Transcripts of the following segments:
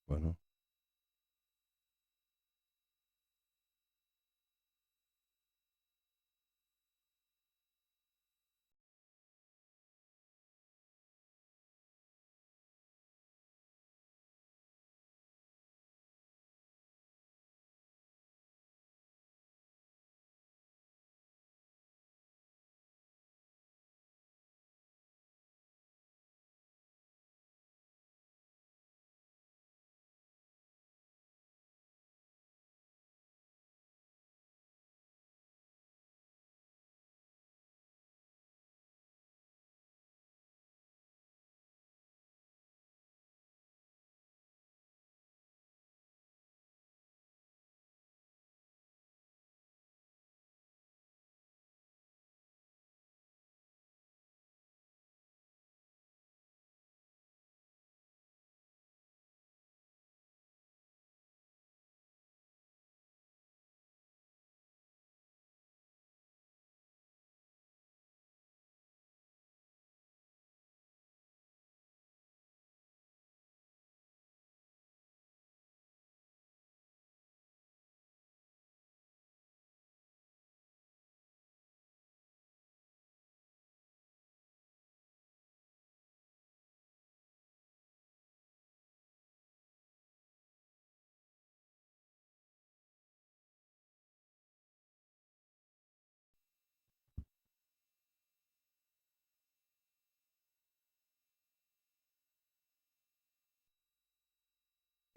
Bueno.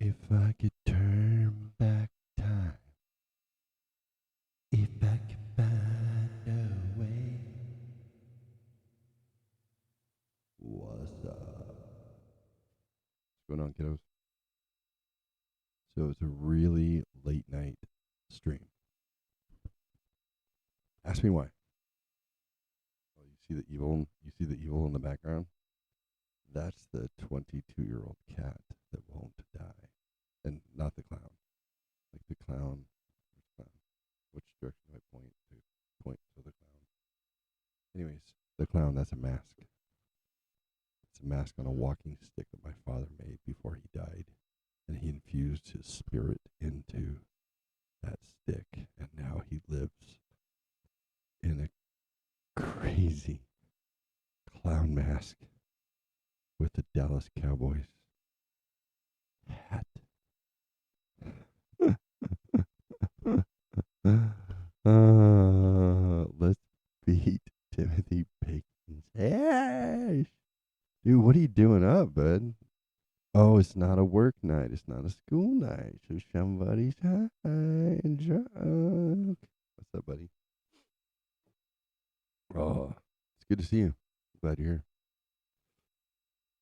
If I could turn back time, if I could find a way, what's up? What's going on, kiddos? So it's a really late night stream. Ask me why. Oh, you see the evil? You see the evil in the background? That's the 22-year-old cat that won't die, and not the clown. Like the clown. Which clown? Which direction do I point to? Point to the clown. Anyways, the clown. That's a mask. It's a mask on a walking stick that my father made before he died, and he infused his spirit into that stick, and now he lives in a crazy clown mask with the Dallas Cowboys hat. Let's beat Timothy Bacon's ass. Dude, what are you doing up, bud? Oh, it's not a work night. It's not a school night. So somebody's high and drunk. What's up, buddy? Oh, it's good to see you. Glad you're here.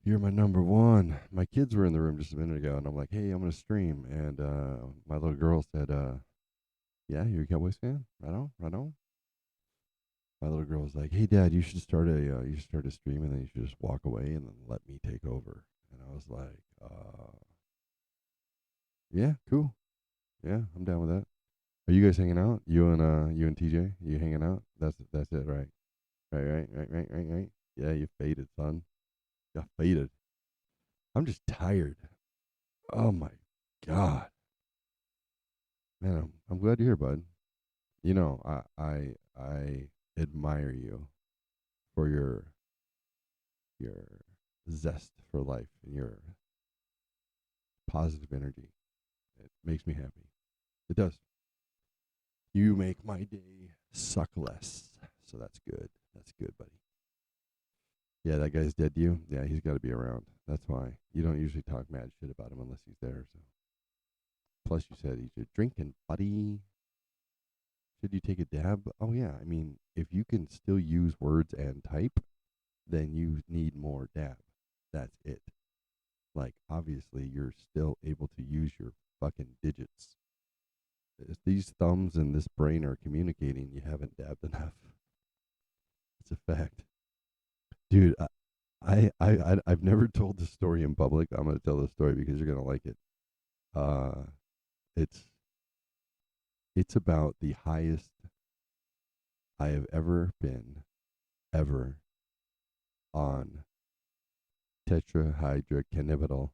You're my number one. My kids were in the room just a minute ago, and I'm like, hey, I'm going to stream. And my little girl said, yeah, you're a Cowboys fan? Right on, right on. My little girl was like, hey, Dad, you should start a stream, and then you should just walk away and then let me take over. And I was like, yeah, cool. Yeah, I'm down with that. Are you guys hanging out? You and TJ? You hanging out? That's it, right? Right. Yeah, you faded, son. You faded. I'm just tired. Oh my god, man. I'm glad you're here, bud. You know, I admire you for your zest for life and your positive energy. It makes me happy. It does. You make my day suck less. So that's good. That's good, buddy. Yeah, that guy's dead to you. Yeah, he's got to be around. That's why you don't usually talk mad shit about him unless he's there. So, plus you said he's a drinking buddy. Should you take a dab? Oh yeah, I mean, if you can still use words and type, then you need more dab. That's it. Like obviously you're still able to use your fucking digits. If these thumbs and this brain are communicating, you haven't dabbed enough. It's a fact, dude. I've never told this story in public. I'm gonna tell this story because you're gonna like it. Uh, it's it's about the highest I have ever been, ever, on tetrahydrocannabinol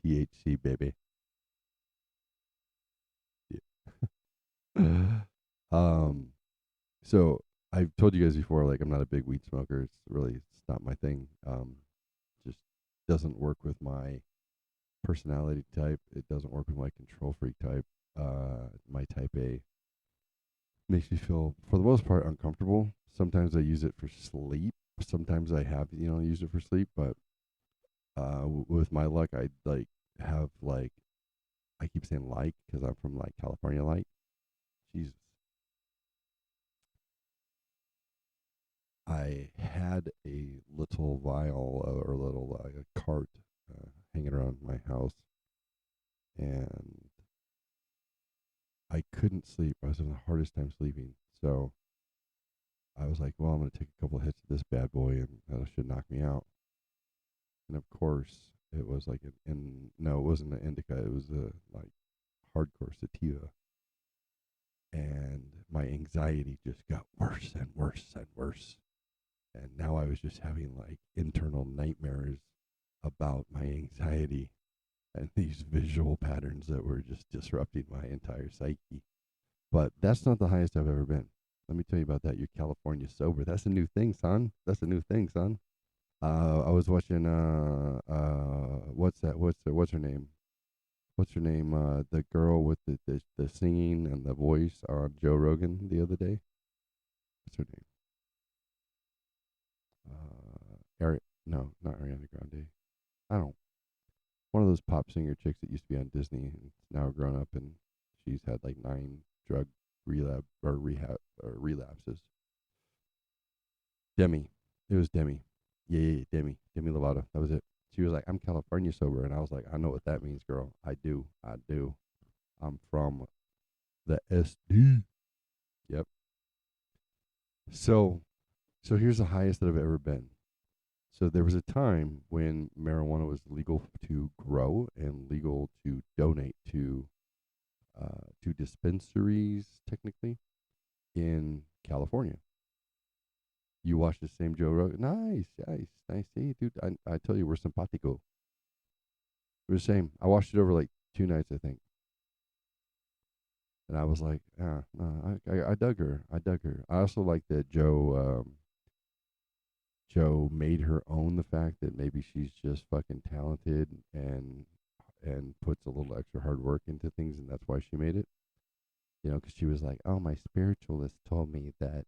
THC, baby. Yeah. So I've told you guys before, like I'm not a big weed smoker. It's not my thing. Just doesn't work with my personality type. It doesn't work with my control freak type. My type A makes me feel, for the most part, uncomfortable. Sometimes I use it for sleep. Sometimes I have, used it for sleep. But with my luck, I like have like I keep saying like because I'm from like California. Like Jesus, I had a little vial or little cart hanging around my house, and I couldn't sleep. I was having the hardest time sleeping. So I was like, well, I'm going to take a couple of hits of this bad boy, and that should knock me out. And of course, it was like no, it wasn't an indica. It was a like hardcore sativa, and my anxiety just got worse and worse and worse. And now I was just having like internal nightmares about my anxiety and these visual patterns that were just disrupting my entire psyche. But that's not the highest I've ever been. Let me tell you about that. You're California sober. That's a new thing, son. That's a new thing, son. I was watching what's her name? What's her name? The girl with the singing and the voice on Joe Rogan the other day. What's her name? No, not Ariana Grande. I don't. One of those pop singer chicks that used to be on Disney and now grown up, and she's had like 9 drug relapses. Demi. It was Demi. Yeah, Demi. Demi Lovato. That was it. She was like, I'm California sober. And I was like, I know what that means, girl. I do. I do. I'm from the SD. Yep. So so here's the highest that I've ever been. So there was a time when marijuana was legal to grow and legal to donate to dispensaries, technically, in California. You watch the same Joe Rogan. Nice, nice, nice. See, dude, I tell you, we're simpatico. We're the same. I watched it over like 2 nights, I think. And I was like, no, I dug her. I dug her. I also like that Joe made her own the fact that maybe she's just fucking talented and puts a little extra hard work into things, and that's why she made it. Because she was like, "Oh, my spiritualist told me that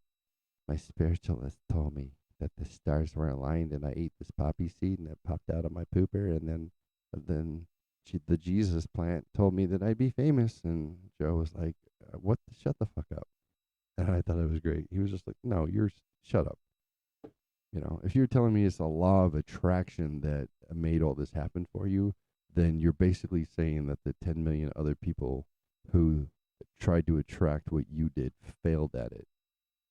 the stars were aligned, and I ate this poppy seed, and it popped out of my pooper, and then the Jesus plant told me that I'd be famous." And Joe was like, "What? Shut the fuck up." And I thought it was great. He was just like, "No, shut up." If you're telling me it's a law of attraction that made all this happen for you, then you're basically saying that the 10 million other people who tried to attract what you did failed at it.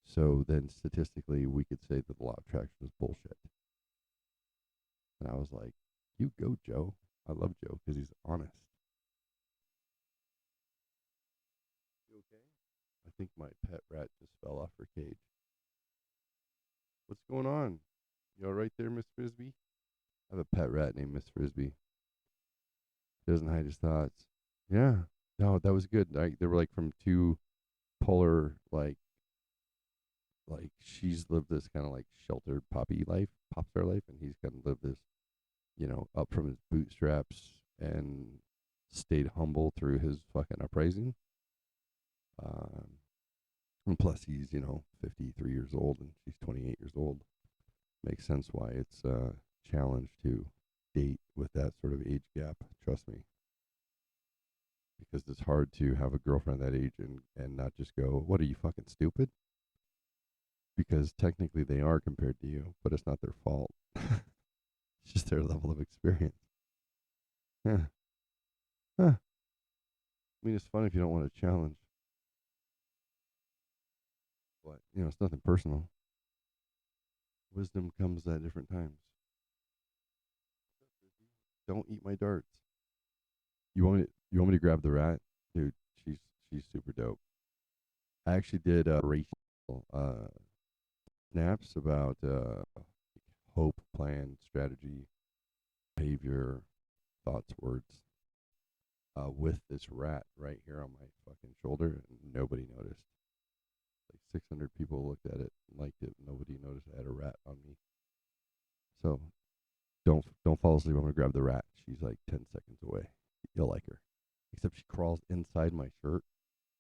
So then statistically, we could say that the law of attraction is bullshit. And I was like, you go, Joe. I love Joe because he's honest. You okay? I think my pet rat just fell off her cage. What's going on? You all right there, Miss Frisbee? I have a pet rat named Miss Frisbee. He doesn't hide his thoughts. Yeah. No, that was good. They were like from two polar, like she's lived this kind of like sheltered poppy life, pop star life, and he's kind of lived this, up from his bootstraps and stayed humble through his fucking uprising. Um, and plus he's 53 years old and she's 28 years old. Makes sense why it's a challenge to date with that sort of age gap. Trust me, because it's hard to have a girlfriend that age and not just go, "What are you, fucking stupid?" Because technically they are compared to you, but it's not their fault. It's just their level of experience. Yeah. Huh. I mean, it's fun if you don't want a challenge, but it's nothing personal. Wisdom comes at different times. Don't eat my darts. You want me to grab the rat, dude? She's super dope. I actually did racial snaps about hope, plan, strategy, behavior, thoughts, words. with this rat right here on my fucking shoulder, and nobody noticed. Like 600 people looked at it, liked it. Nobody noticed I had a rat on me. So don't fall asleep. I'm gonna grab the rat. She's like 10 seconds away. You'll like her. Except she crawls inside my shirt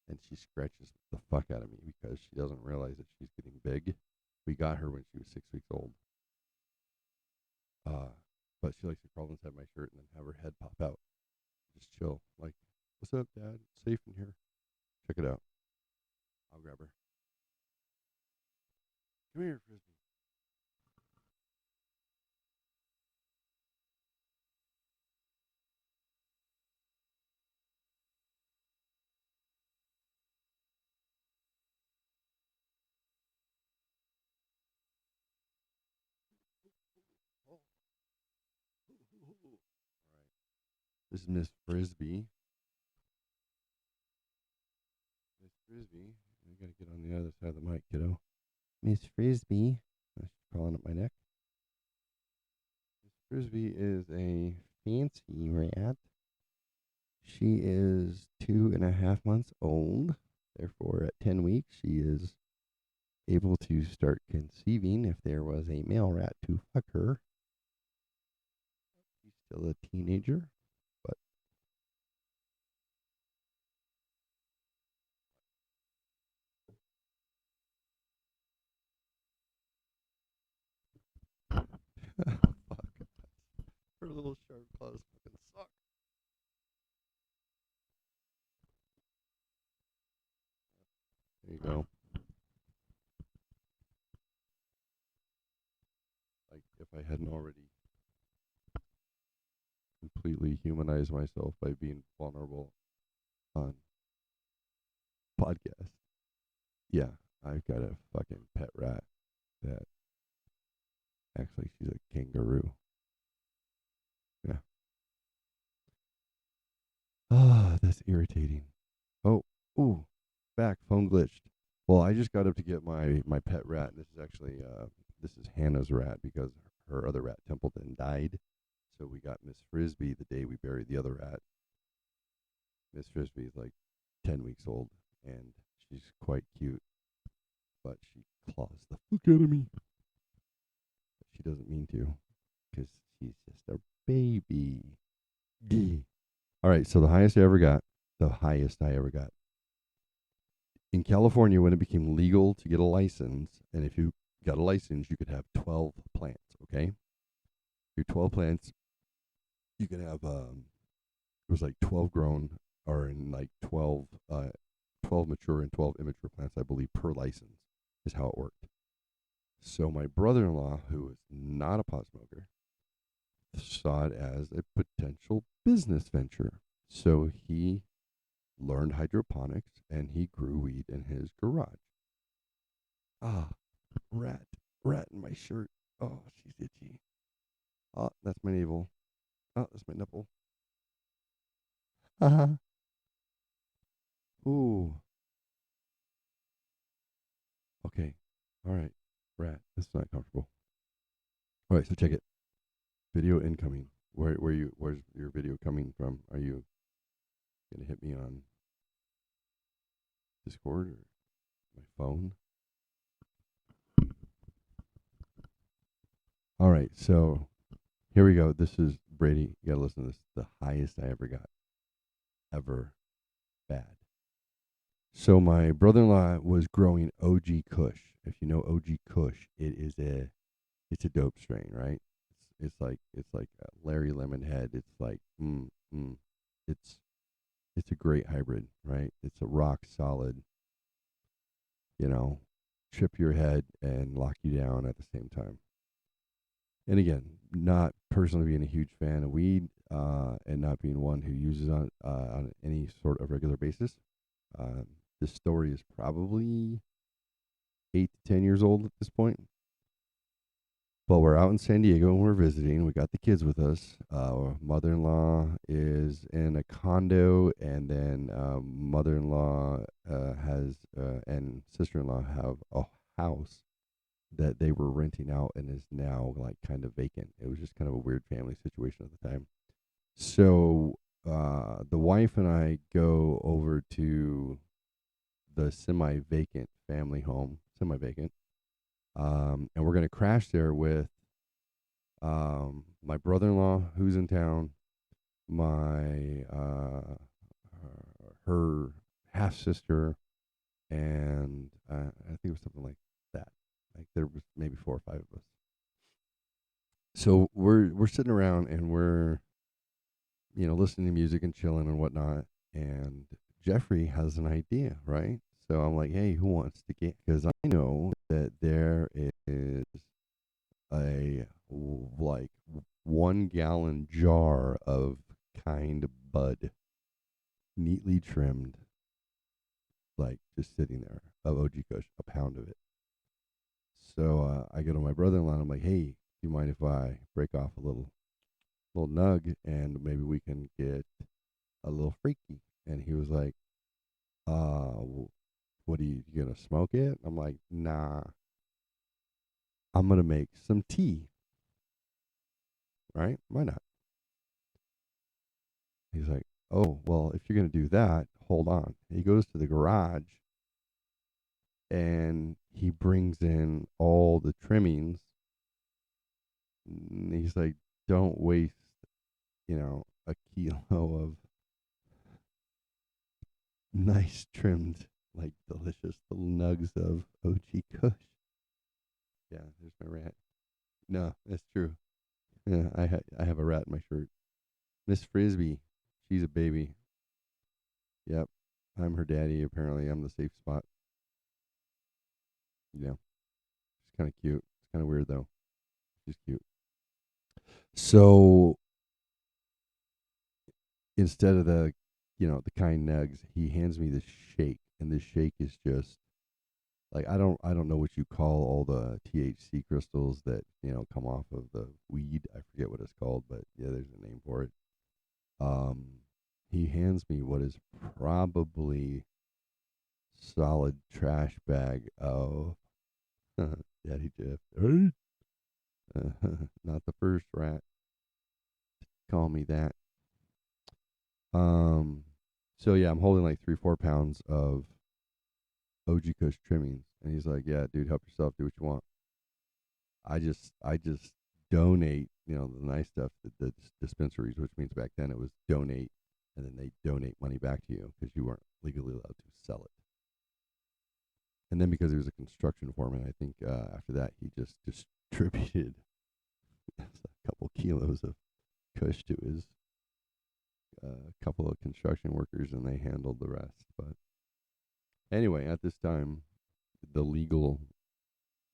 and she scratches the fuck out of me because she doesn't realize that she's getting big. We got her when she was 6 weeks old. But she likes to crawl inside my shirt and then have her head pop out. Just chill. Like, what's up, Dad? It's safe in here. Check it out. I'll grab her. Come here, Frisbee. Oh. All right. This is Miss Frisbee. Miss Frisbee. I gotta get on the other side of the mic, kiddo. Miss Frisbee. She's crawling up my neck. Miss Frisbee is a fancy rat. She is 2.5 months old. Therefore, at 10 weeks, she is able to start conceiving if there was a male rat to fuck her. She's still a teenager, but fuck. Her little sharp claws fucking suck. There you go. Like, if I hadn't already completely humanized myself by being vulnerable on podcast. Yeah, I've got a fucking pet rat that actually she's a kangaroo. Yeah. Ah, that's irritating. Oh, ooh, back phone glitched. Well, I just got up to get my pet rat. This is actually this is Hannah's rat because her other rat Templeton died. So we got Miss Frisbee the day we buried the other rat. Miss Frisbee is like 10 weeks old and she's quite cute, but she claws the fuck out of me. She doesn't mean to because she's just a baby. All right, so the highest I ever got, in California when it became legal to get a license, and if you got a license, you could have 12 plants, okay? Your 12 plants, you could have, it was like 12 grown, or in like 12 mature and 12 immature plants, I believe, per license is how it worked. So my brother-in-law, who is not a pot smoker, saw it as a potential business venture. So he learned hydroponics and he grew weed in his garage. Ah, rat, rat in my shirt. Oh, she's itchy. Oh, that's my navel. Oh, that's my nipple. Uh-huh. Ooh. Okay. All right. Rat. That's not comfortable. All right, so check it. Video incoming. Where's your video coming from? Are you gonna hit me on Discord or my phone? All right, so here we go. This is Brady. You gotta listen to this. The highest I ever got. Ever. Bad. So my brother-in-law was growing OG Kush. If you know OG Kush, it's a dope strain, right? It's like a Larry Lemonhead. It's like it's it's a great hybrid, right? It's a rock solid, you know, trip your head and lock you down at the same time. And again, not personally being a huge fan of weed, and not being one who uses on any sort of regular basis. This story is probably 8 to 10 years old at this point. But we're out in San Diego and we're visiting. We got the kids with us. Mother-in-law is in a condo, and then mother-in-law has and sister-in-law have a house that they were renting out and is now like kind of vacant. It was just kind of a weird family situation at the time. So the wife and I go over to the semi-vacant family home, semi-vacant, and we're gonna crash there with my brother-in-law who's in town, my her half sister, and I think it was something like that. Like there was maybe 4 or 5 of us. So we're sitting around and we're listening to music and chilling and whatnot. And Jeffrey has an idea, right? So I'm like, hey, who wants to get? Because I know that there is like 1 gallon jar of kind bud, neatly trimmed, like just sitting there of OG Kush, a pound of it. So I go to my brother-in-law and I'm like, hey, do you mind if I break off a little nug and maybe we can get a little freaky? And he was like, what are you gonna smoke it? I'm like, nah, I'm gonna make some tea, right? Why not? He's like, oh, well, if you're gonna do that, hold on. He goes to the garage and he brings in all the trimmings. And he's like, don't waste, a kilo of nice trimmed, like delicious little nugs of OG Kush. Yeah, there's my rat. No, that's true. Yeah, I have a rat in my shirt. Miss Frisbee, she's a baby. Yep, I'm her daddy. Apparently, I'm the safe spot. Yeah, she's kind of cute. It's kind of weird though. She's cute. So instead of the kind nugs, he hands me this shake, and this shake is just like I don't know what you call all the THC crystals that come off of the weed. I forget what it's called, but yeah, there's a name for it. Um, he hands me what is probably solid trash bag of Daddy Jeff. Not the first rat. Call me that. Um, so yeah, I'm holding like 3-4 pounds of OG Kush trimmings, and he's like, "Yeah, dude, help yourself. Do what you want." I just donate, the nice stuff to the dispensaries, which means back then it was donate, and then they donate money back to you because you weren't legally allowed to sell it. And then because he was a construction foreman, I think after that he just distributed a couple kilos of Kush to his couple of construction workers, and they handled the rest. But anyway, at this time, the legal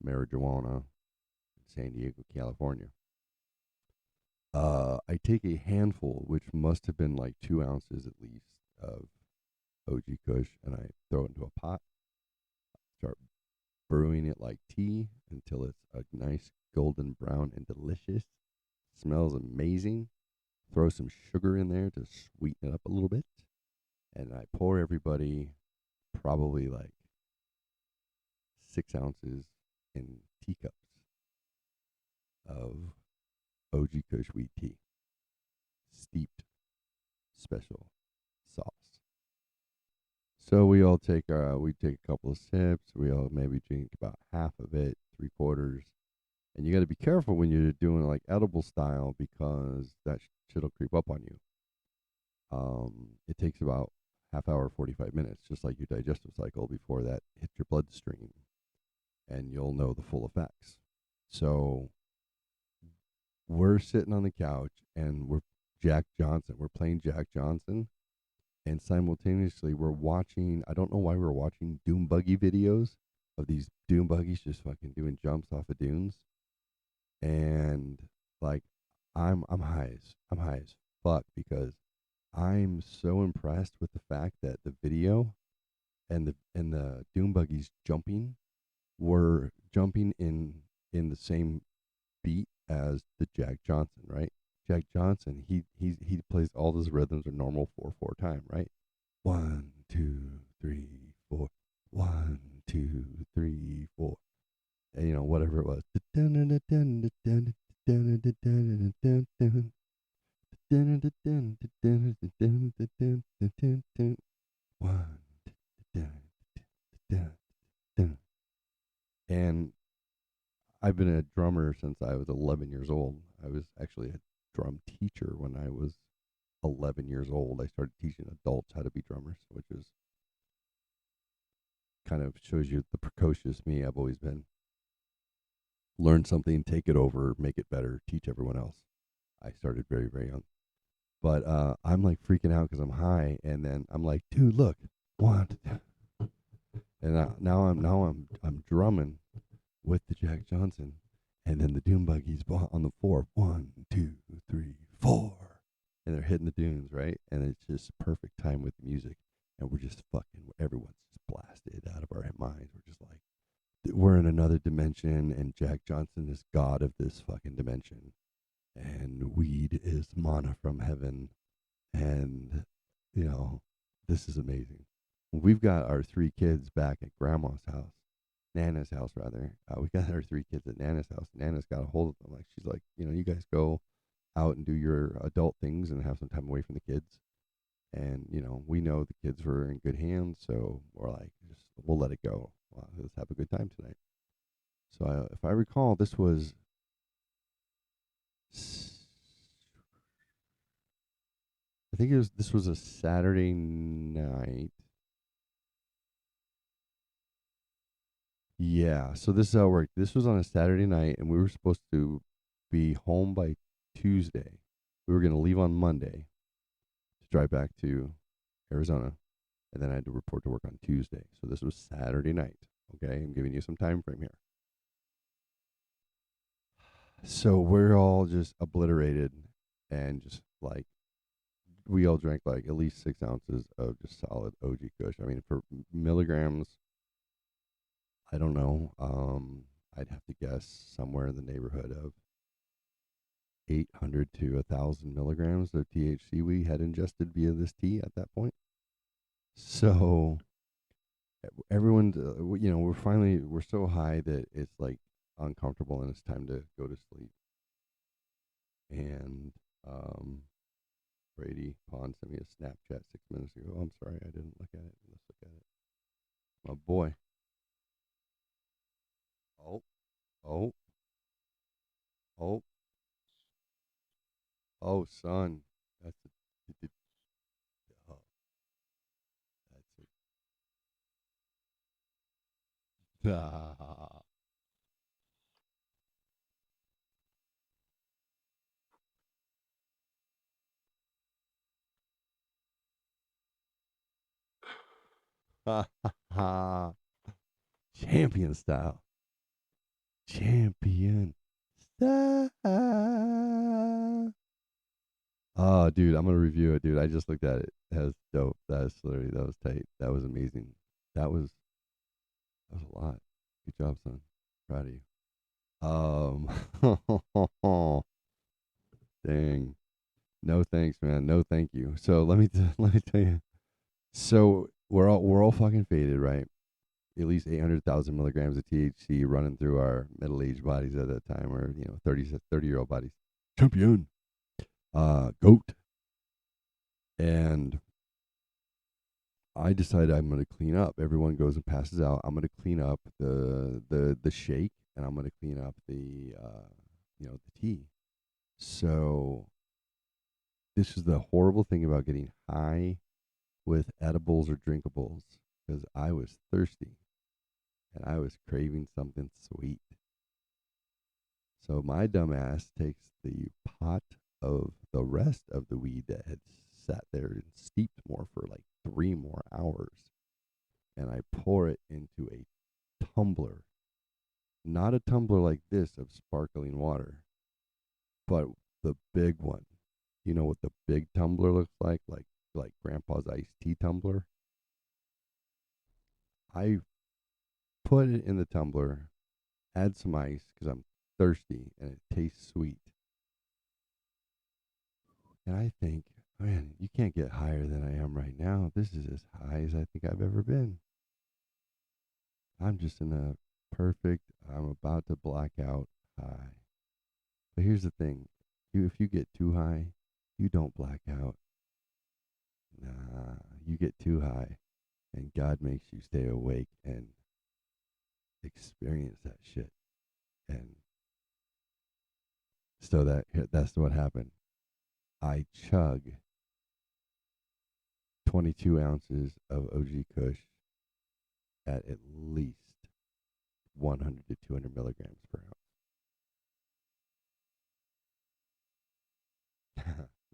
marijuana in San Diego, California. I take a handful, which must have been like 2 ounces at least, of OG Kush, and I throw it into a pot, start brewing it like tea until it's a nice golden brown and delicious. Smells amazing. Throw some sugar in there to sweeten it up a little bit, and I pour everybody probably like 6 ounces in teacups of OG Kush wheat tea, steeped special sauce. So we take a couple of sips. We all maybe drink about half of it, 3/4. And you got to be careful when you're doing like edible style because that shit'll creep up on you. It takes about half hour, 45 minutes, just like your digestive cycle before that hits your bloodstream, and you'll know the full effects. So we're sitting on the couch and we're Jack Johnson. We're playing Jack Johnson, and simultaneously we're watching. I don't know why we're watching dune buggy videos of these dune buggies just fucking doing jumps off of dunes, and like I'm high as fuck because I'm so impressed with the fact that the video and the dune buggies jumping were jumping in the same beat as the Jack Johnson, right? Jack Johnson, he plays all those rhythms are normal 4/4 time, right? 1, 2, 3, 4. 1, 2, 3, 4. And, whatever it was. One. And I've been a drummer since I was 11 years old. I was actually a drum teacher when I was 11 years old. I started teaching adults how to be drummers, which is kind of shows you the precocious me I've always been. Learn something, take it over, make it better, teach everyone else. I started very, very young. But I'm like freaking out because I'm high, and then I'm like, dude, look, one, and now I'm drumming with the Jack Johnson, and then the dune buggies on the floor. 1, 2, 3, 4, and they're hitting the dunes, right? And it's just perfect time with the music, and we're just fucking. Everyone's just blasted out of our minds. We're just like, we're in another dimension, and Jack Johnson is God of this fucking dimension, and weed is manna from heaven, and this is amazing. We've got our 3 kids back at Grandma's house, Nana's house rather. We got our 3 kids at Nana's house. Nana's got a hold of them. Like she's like, you guys go out and do your adult things and have some time away from the kids. And we know the kids were in good hands, so we're like, just we'll let it go. Let's have a good time tonight. So if I recall, this was I think this was a Saturday night. Yeah, so this is how it worked. This was on a Saturday night, and we were supposed to be home by Tuesday. We were going to leave on Monday to drive back to Arizona, and then I had to report to work on Tuesday. So this was Saturday night. Okay, I'm giving you some time frame here. So we're all just obliterated, and just like we all drank like at least 6 ounces of just solid OG Kush. I mean, for milligrams, I don't know. I'd have to guess somewhere in the neighborhood of 800 to 1,000 milligrams of THC we had ingested via this tea at that point. So everyone's, we're so high that it's like uncomfortable and it's time to go to sleep. And Brady Pond sent me a Snapchat 6 minutes ago. I'm sorry, I didn't look at it. Let's look at it. My boy. Oh, oh, oh, oh, son. That's a, oh, that's a. Ha ha ha. Champion style. Champion style. Oh, dude, I'm gonna review it, dude. I just looked at it. That's dope. That was tight. That was amazing. That was that was a lot. Good job, son. Proud of you. Dang. No thanks, man. No thank you. So let me tell you. So we're all fucking faded, right? At least 800,000 milligrams of THC running through our middle-aged bodies at that time, or 30-year-old bodies. Champion, goat, and I decided I'm going to clean up. Everyone goes and passes out. I'm going to clean up the shake, and I'm going to clean up the tea. So this is the horrible thing about getting high with edibles or drinkables, because I was thirsty and I was craving something sweet. So my dumbass takes the pot of the rest of the weed that had sat there and steeped more for like 3 more hours, and I pour it into a tumbler. Not a tumbler like this of sparkling water, but the big one. You know what the big tumbler looks like? Like Grandpa's iced tea tumbler. I put it in the tumbler, add some ice because I'm thirsty and it tastes sweet. And I think, man, you can't get higher than I am right now. This is as high as I think I've ever been. I'm just in a perfect, I'm about to black out high. But here's the thing, if you get too high, You don't black out. Nah, you get too high, and God makes you stay awake and experience that shit. And so that's what happened. I chug 22 ounces of OG Kush at least 100 to 200 milligrams per ounce.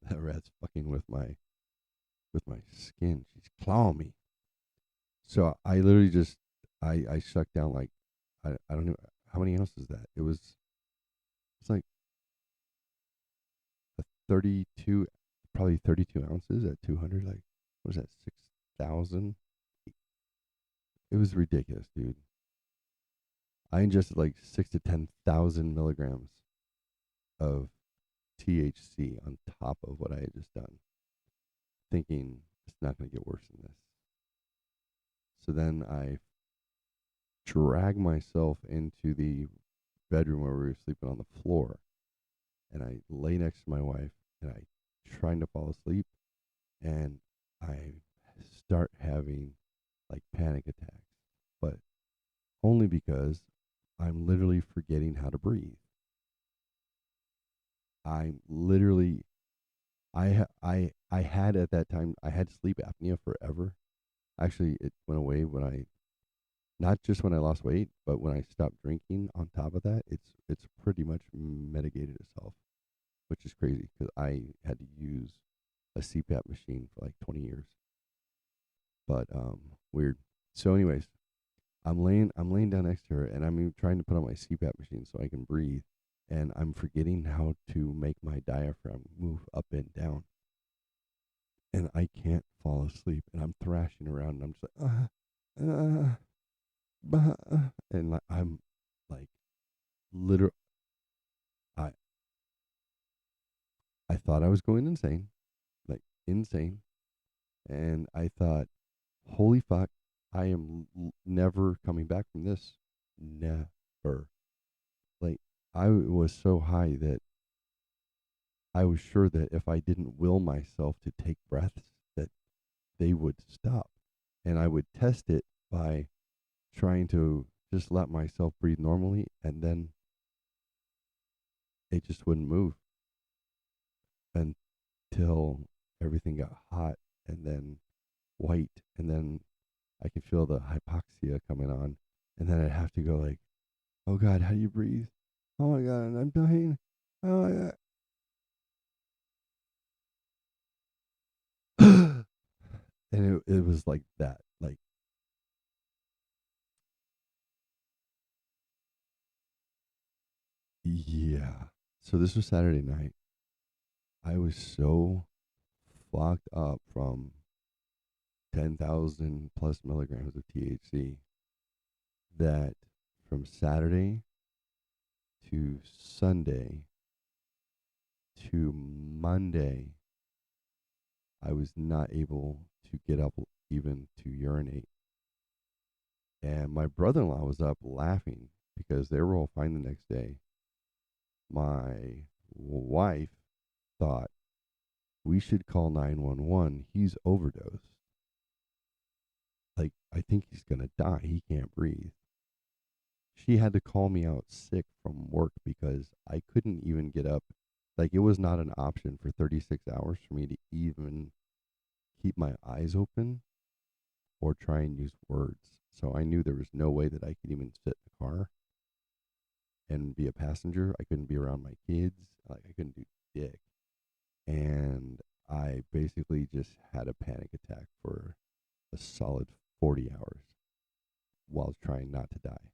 That rat's fucking with my skin. She's clawing me. So I literally just I sucked down like I don't know how many ounces that. It's like a 32, probably 32 ounces at 200. Like what was that, 6,000? It was ridiculous, dude. I ingested like 6 to 10,000 milligrams of THC on top of what I had just done, thinking it's not going to get worse than this. So then I dragged myself into the bedroom where we were sleeping on the floor, and I lay next to my wife, and I trying to fall asleep, and I start having like panic attacks, but only because I'm literally forgetting how to breathe. I'm literally I had at that time I had sleep apnea forever. Actually, it went away when I not just when I lost weight, but when I stopped drinking. On top of that, it's pretty much mitigated itself, which is crazy because I had to use a CPAP machine for like 20 years. But weird. So, anyways, I'm laying down next to her, and I'm trying to put on my CPAP machine so I can breathe, and I'm forgetting how to make my diaphragm move up and down, and I can't fall asleep, and I'm thrashing around, and I'm just like and I'm like literally, I I thought I was going insane, like insane, and I thought, holy fuck, I am never coming back from this, never. Like I was so high that I was sure that if I didn't will myself to take breaths, that they would stop, and I would test it by trying to just let myself breathe normally, and then it just wouldn't move until everything got hot and then white, and then I could feel the hypoxia coming on, and then I'd have to go like, "Oh God, how do you breathe? Oh my God, I'm dying. Oh my God." And it was like that. Like, yeah. So this was Saturday night. I was so fucked up from 10,000 plus milligrams of THC that from Saturday to Sunday to Monday, I was not able to get up even to urinate. And my brother in law was up laughing because they were all fine the next day. My wife thought we should call 911. He's overdosed. Like, I think he's going to die. He can't breathe. She had to call me out sick from work because I couldn't even get up. Like, it was not an option for 36 hours for me to even keep my eyes open or try and use words. So I knew there was no way that I could even sit in the car and be a passenger. I couldn't be around my kids. Like, I couldn't do dick. And I basically just had a panic attack for a solid 40 hours while trying not to die.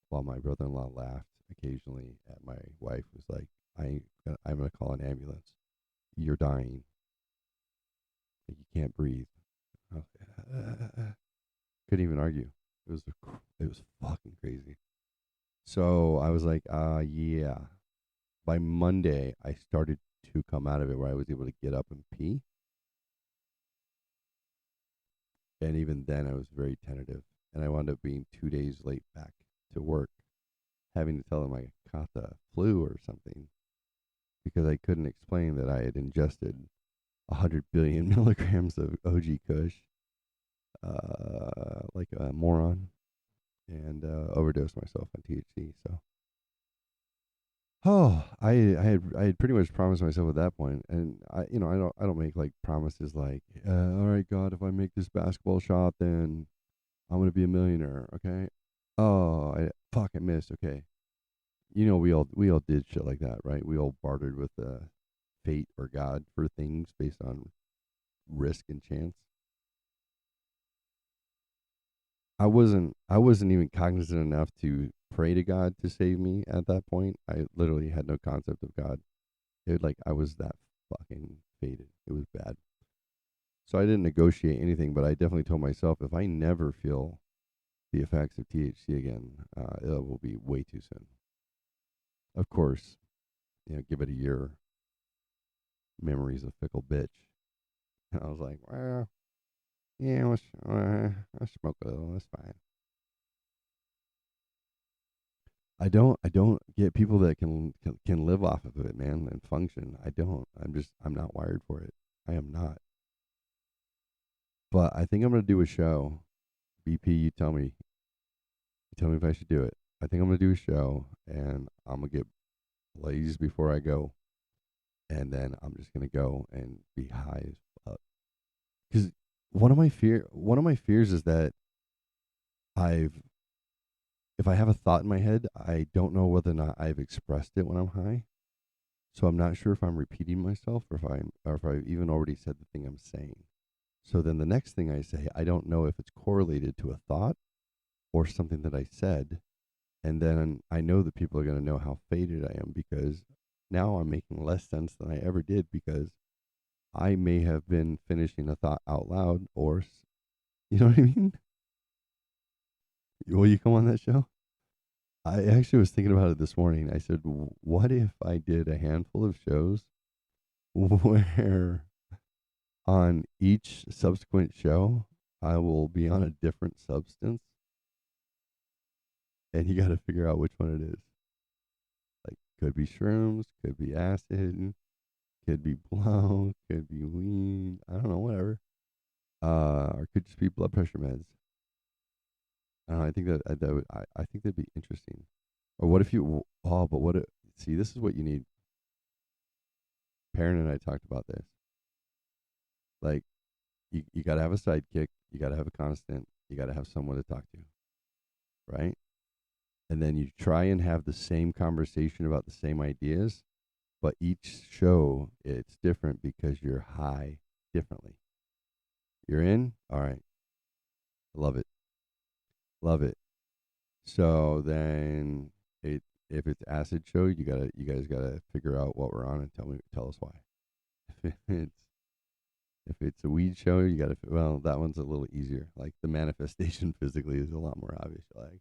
While my brother-in-law laughed occasionally at my wife, was like, I'm gonna call an ambulance. You're dying. Like, you can't breathe. Couldn't even argue. It was fucking crazy. So I was like, yeah. By Monday, I started to come out of it where I was able to get up and pee. And even then, I was very tentative. And I wound up being 2 days late back to work, having to tell them I caught the flu or something. because I couldn't explain that I had ingested 100 billion milligrams of OG Kush, like a moron, and overdosed myself on THC. So, oh, I had pretty much promised myself at that point, and I don't make like promises like, all right, God, if I make this basketball shot, then I'm gonna be a millionaire. Okay. Oh, I missed. Okay. We all did shit like that, right? We all bartered with fate or God for things based on risk and chance. I wasn't even cognizant enough to pray to God to save me at that point. I literally had no concept of God. Like I was that fucking faded. It was bad. So I didn't negotiate anything, but I definitely told myself if I never feel the effects of THC again, it will be way too soon. Of course, give it a year. Memory's a fickle bitch. And I was like, well, yeah, I'll smoke a little. That's fine. I don't get people that can live off of it, man, and function. I don't. I'm not wired for it. I am not. But I think I'm gonna do a show. BP, you tell me. You tell me if I should do it. I think I'm gonna do a show, and I'm gonna get blazed before I go, and then I'm just gonna go and be high as fuck. Because one of my fears is that I've if I have a thought in my head, I don't know whether or not I've expressed it when I'm high. So I'm not sure if I'm repeating myself or if I've even already said the thing I'm saying. So then the next thing I say, I don't know if it's correlated to a thought or something that I said. And then I know that people are going to know how faded I am because now I'm making less sense than I ever did because I may have been finishing a thought out loud or, you know what I mean? Will you come on that show? I actually was thinking about it this morning. I said, what if I did a handful of shows where on each subsequent show I will be on a different substance and you got to figure out which one it is. Like, could be shrooms, could be acid, could be blow, could be weed. I don't know, whatever. Or could just be blood pressure meds. I don't know. I think I think that'd be interesting. Or what if you? Oh, but what? See, this is what you need. Perrin and I talked about this. Like, you got to have a sidekick. You got to have a constant. You got to have someone to talk to, right? And then you try and have the same conversation about the same ideas, but each show it's different because you're high differently. You're in? All right. Love it. Love it. So then if it's acid show, you guys gotta figure out what we're on and tell us why. If it's a weed show, you gotta well, that one's a little easier. Like the manifestation physically is a lot more obvious. Like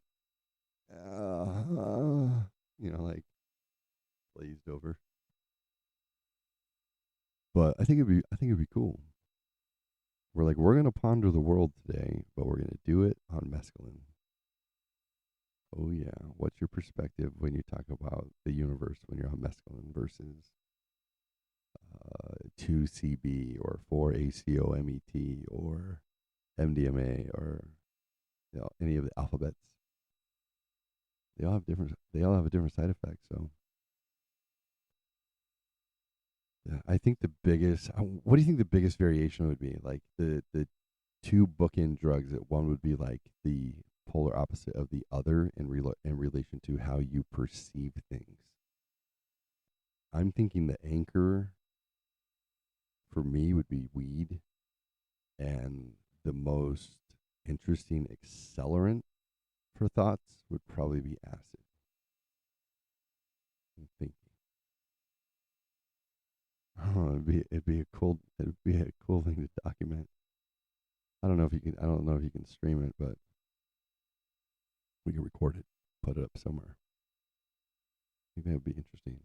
like glazed over. But I think it'd be cool. We're gonna ponder the world today, but we're gonna do it on mescaline. Oh yeah. What's your perspective when you talk about the universe when you're on mescaline versus 2CB or 4-ACOMET or MDMA or any of the alphabets? They all have a different side effect. So yeah, I think the biggest. What do you think the biggest variation would be? Like the two bookend drugs. That one would be like the polar opposite of the other in relation to how you perceive things. I'm thinking the anchor for me would be weed, and the most interesting accelerant for thoughts would probably be acid. I'm thinking, oh, it'd be a cool thing to document. I don't know if you can stream it, but we can record it, put it up somewhere. I think that would be interesting.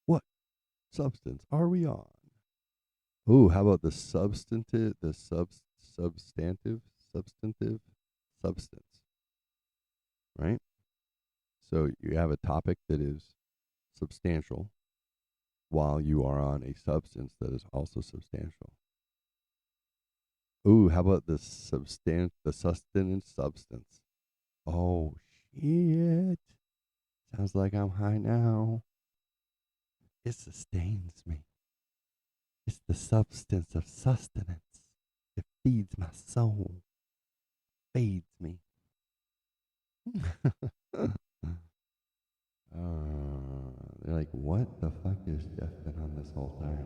What substance are we on? Ooh, how about substantive, substance, right? So you have a topic that is substantial, while you are on a substance that is also substantial. Ooh, how about the sustenance substance? Oh shit. Sounds like I'm high now. It sustains me. It's the substance of sustenance. It feeds my soul. Feeds me. They're like, what the fuck has Jeff been on this whole time?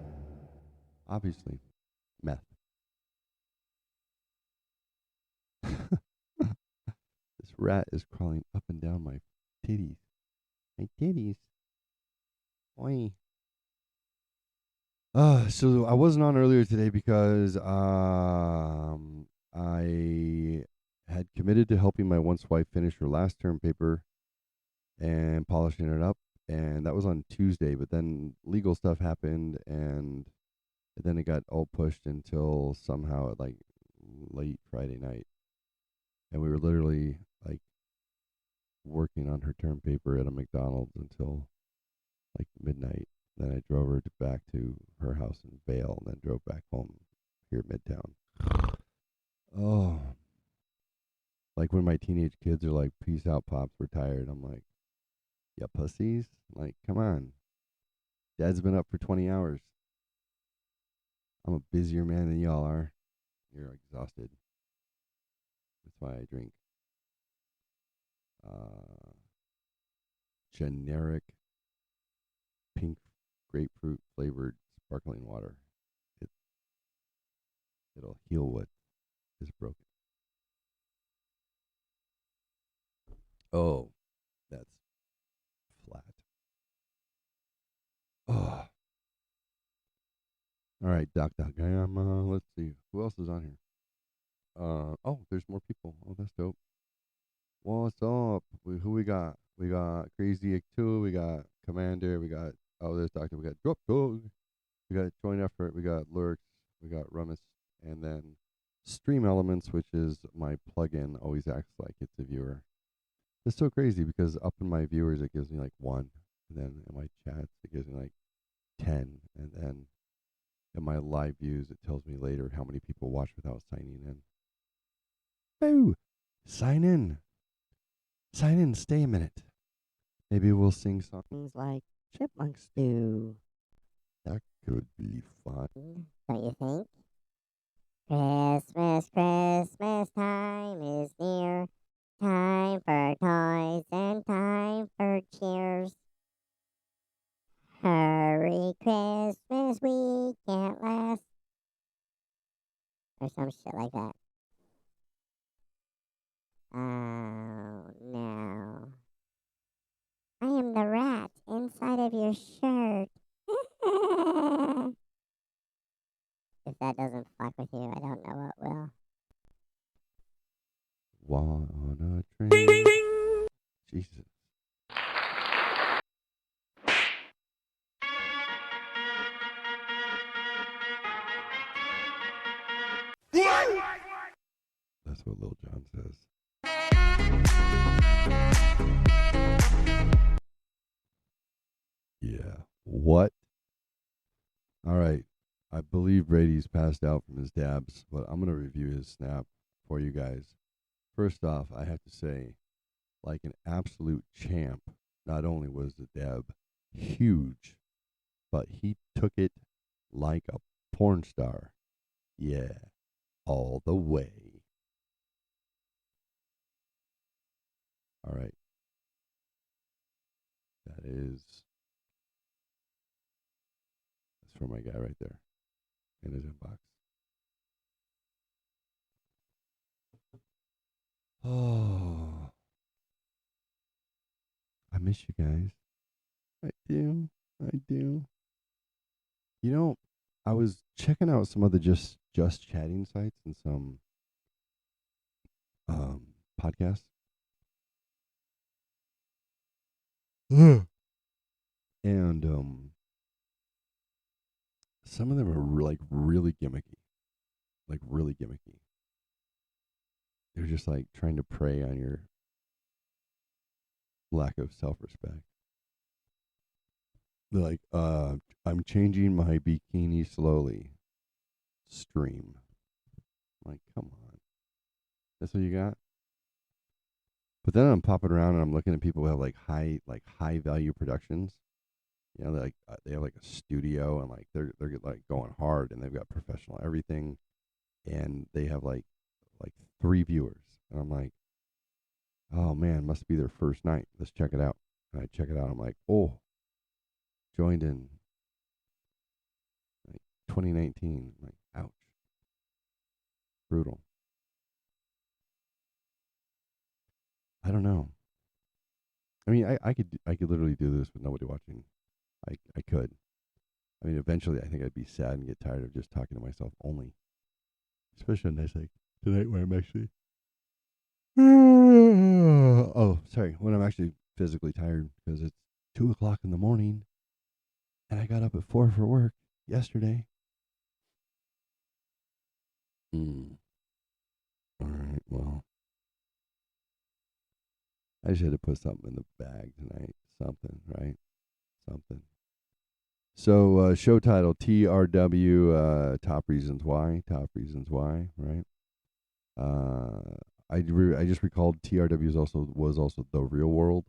Obviously, meth. This rat is crawling up and down my titties. My titties. Oi. So I wasn't on earlier today because I had committed to helping my once wife finish her last term paper and polishing it up, and that was on Tuesday. But then legal stuff happened, and then it got all pushed until somehow at like late Friday night, and we were literally like working on her term paper at a McDonald's until like midnight. Then I drove her back to her house in Vale, and then drove back home here at Midtown. Oh, like when my teenage kids are like, "Peace out, pops, we're tired." I'm like, "Yeah, pussies." Like, come on. Dad's been up for 20 hours. I'm a busier man than y'all are. You're exhausted. That's why I drink uh, generic pink grapefruit flavored sparkling water. It it'll heal what is broken. Oh, that's flat. Oh. All right, Doc Doc. Let's see. Who else is on here? Oh, there's more people. Oh, that's dope. What's up? Who we got? We got Crazy X2. We got Commander. We got, oh, there's Doctor. We got Drop Dog. We got Joint Effort. We got Lurks. We got Rummus. And then Stream Elements, which is my plugin, always acts like it's a viewer. It's so crazy because up in my viewers, it gives me like 1. And then in my chats, it gives me like 10. And then in my live views, it tells me later how many people watch without signing in. Boo! Sign in. Sign in. Stay a minute. Maybe we'll sing songs like Chipmunks do. That could be fun. Don't you think? Christmas, Christmas time is near. Time for toys and time for cheers. Hurry, Christmas, we can't last. Or some shit like that. Oh, no. I am the rat inside of your shirt. If that doesn't fuck with you, I don't know what will. On a train. Jesus. That's what Lil Jon says. Yeah. What? All right. I believe Brady's passed out from his dabs, but I'm going to review his snap for you guys. First off, I have to say, like an absolute champ, not only was the dab huge, but he took it like a porn star. Yeah. All the way. All right. That's for my guy right there in his inbox. Oh, I miss you guys. I do. I do. You know, I was checking out some other just chatting sites and some podcasts. And some of them are like really gimmicky. Like really gimmicky. They're just like trying to prey on your lack of self-respect. like, I'm changing my bikini slowly. Stream. Like, come on. That's what you got? But then I'm popping around and I'm looking at people who have like high value productions. You know, they have like a studio and like they're like going hard and they've got professional everything and they have like 3 viewers and I'm like, oh man, must be their first night. Let's check it out. And I check it out. I'm like, oh, joined in like 2019. I'm like, ouch, brutal. I don't know. I mean, I could literally do this with nobody watching. I could. I mean, eventually, I think I'd be sad and get tired of just talking to myself only. Especially on nights like tonight where I'm actually. Oh, sorry. When I'm actually physically tired because it's 2 o'clock in the morning and I got up at 4 for work yesterday. All right. Well, I just had to put something in the bag tonight. Something, right? Something. So, show title TRW, top reasons why. Top reasons why, right? Uh, I just recalled TRW was also The Real World.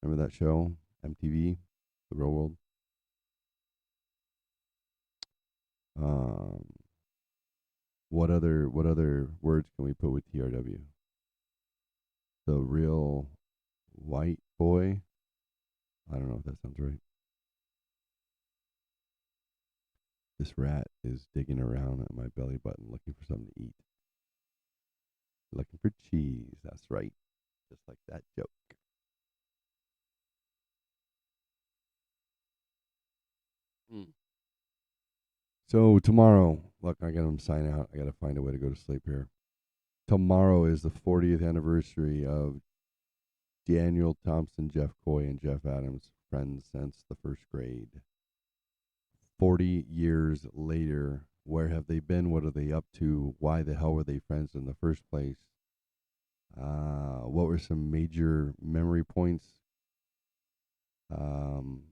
Remember that show? MTV, The Real World. Um, what other words can we put with TRW? The Real White Boy. I don't know if that sounds right. This rat is digging around at my belly button looking for something to eat. Looking for cheese. That's right. Just like that joke. Mm. So tomorrow, look, I got to sign out. I got to find a way to go to sleep here. Tomorrow is the 40th anniversary of Daniel Thompson, Jeff Coy, and Jeff Adams, friends since the first grade. 40 years later, where have they been? What are they up to? Why the hell were they friends in the first place? What were some major memory points? Um,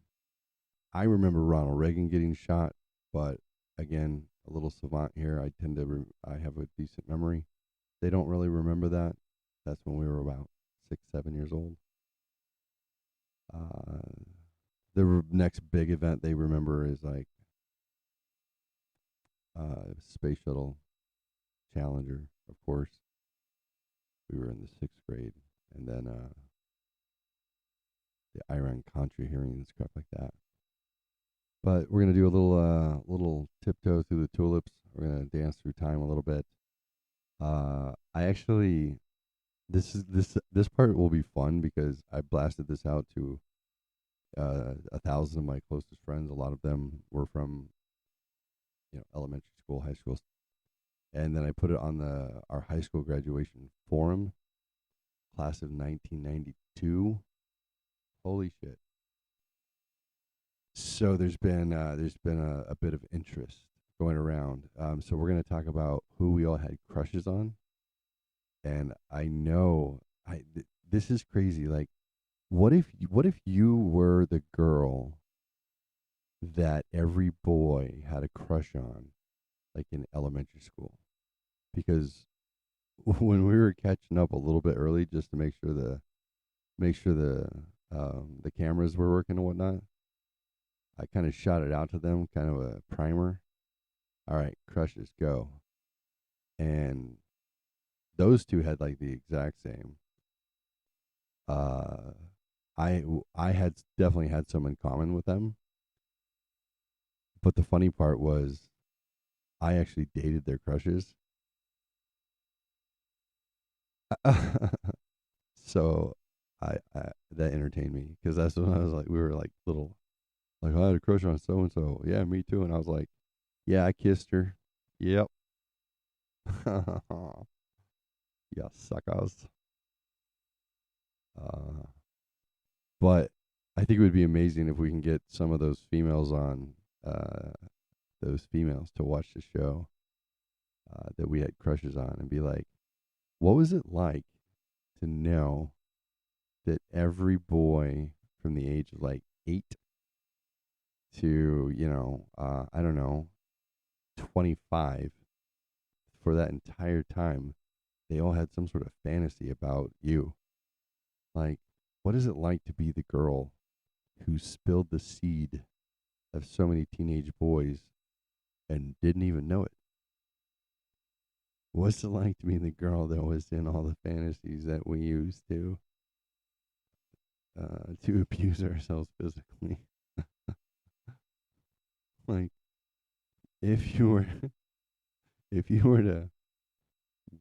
I remember Ronald Reagan getting shot, but again, a little savant here. I tend to I have a decent memory. They don't really remember that. That's when we were about 6, 7 years old. Uh, the next big event they remember is like Space Shuttle Challenger. Of course, we were in the 6th grade, and then the Iran Contra hearings, crap like that. But we're gonna do a little tiptoe through the tulips. We're gonna dance through time a little bit. I actually this part will be fun because I blasted this out to 1,000 of my closest friends. A lot of them were from elementary school, high school, and then I put it on the our high school graduation forum, class of 1992. Holy shit! So there's been a bit of interest going around. So we're gonna talk about who we all had crushes on, and I know this is crazy. Like, what if you were the girl that every boy had a crush on, like in elementary school? Because when we were catching up a little bit early, just to make sure the cameras were working and whatnot, I kind of shot it out to them, kind of a primer. All right, crushes, go. And those two had like the exact same. Uh, I had definitely had some in common with them, but the funny part was I actually dated their crushes. So I that entertained me because that's when I was like, we were like little, like I had a crush on so and so. Yeah, me too. And I was like, yeah, I kissed her. Yep. Yeah, suckers. Uh, but I think it would be amazing if we can get some of those females on, uh, those females to watch the show that we had crushes on and be like, what was it like to know that every boy from the age of like 8 to, I don't know, 25, for that entire time, they all had some sort of fantasy about you. Like, what is it like to be the girl who spilled the seed of so many teenage boys and didn't even know it? What's it like to be the girl that was in all the fantasies that we used to abuse ourselves physically? Like, if you were if you were to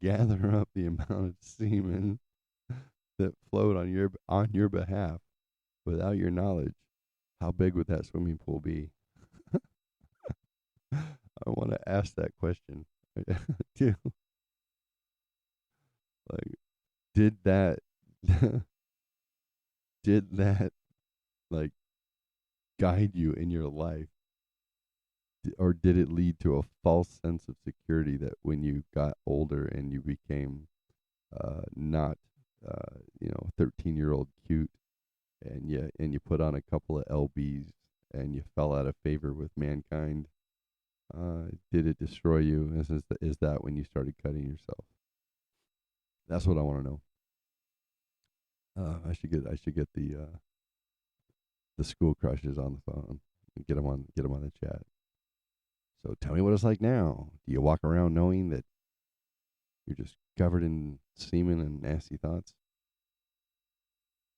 gather up the amount of semen that flowed on your behalf without your knowledge, how big would that swimming pool be? I want to ask that question too. Like, did that did that like guide you in your life, or did it lead to a false sense of security that when you got older and you became not 13-year-old cute, and you put on a couple of lbs and you fell out of favor with mankind? Did it destroy you? Is that when you started cutting yourself? That's what I want to know. I should get the school crushes on the phone and get them on the chat. So tell me what it's like now. Do you walk around knowing that you're just covered in semen and nasty thoughts?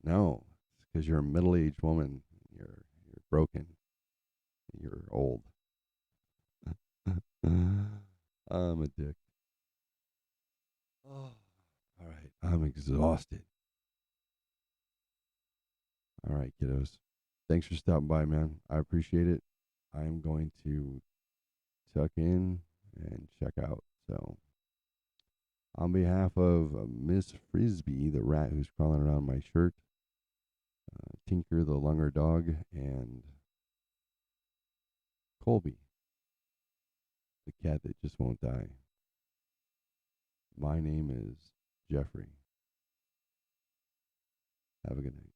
No, it's because you're a middle-aged woman. You're broken. You're old. I'm a dick. Oh, all right. I'm exhausted. All right, kiddos. Thanks for stopping by, man. I appreciate it. I'm going to tuck in and check out. So, on behalf of Miss Frisbee, the rat who's crawling around my shirt, Tinker the Lunger dog, and Colby, the cat that just won't die, my name is Jeffrey. Have a good night.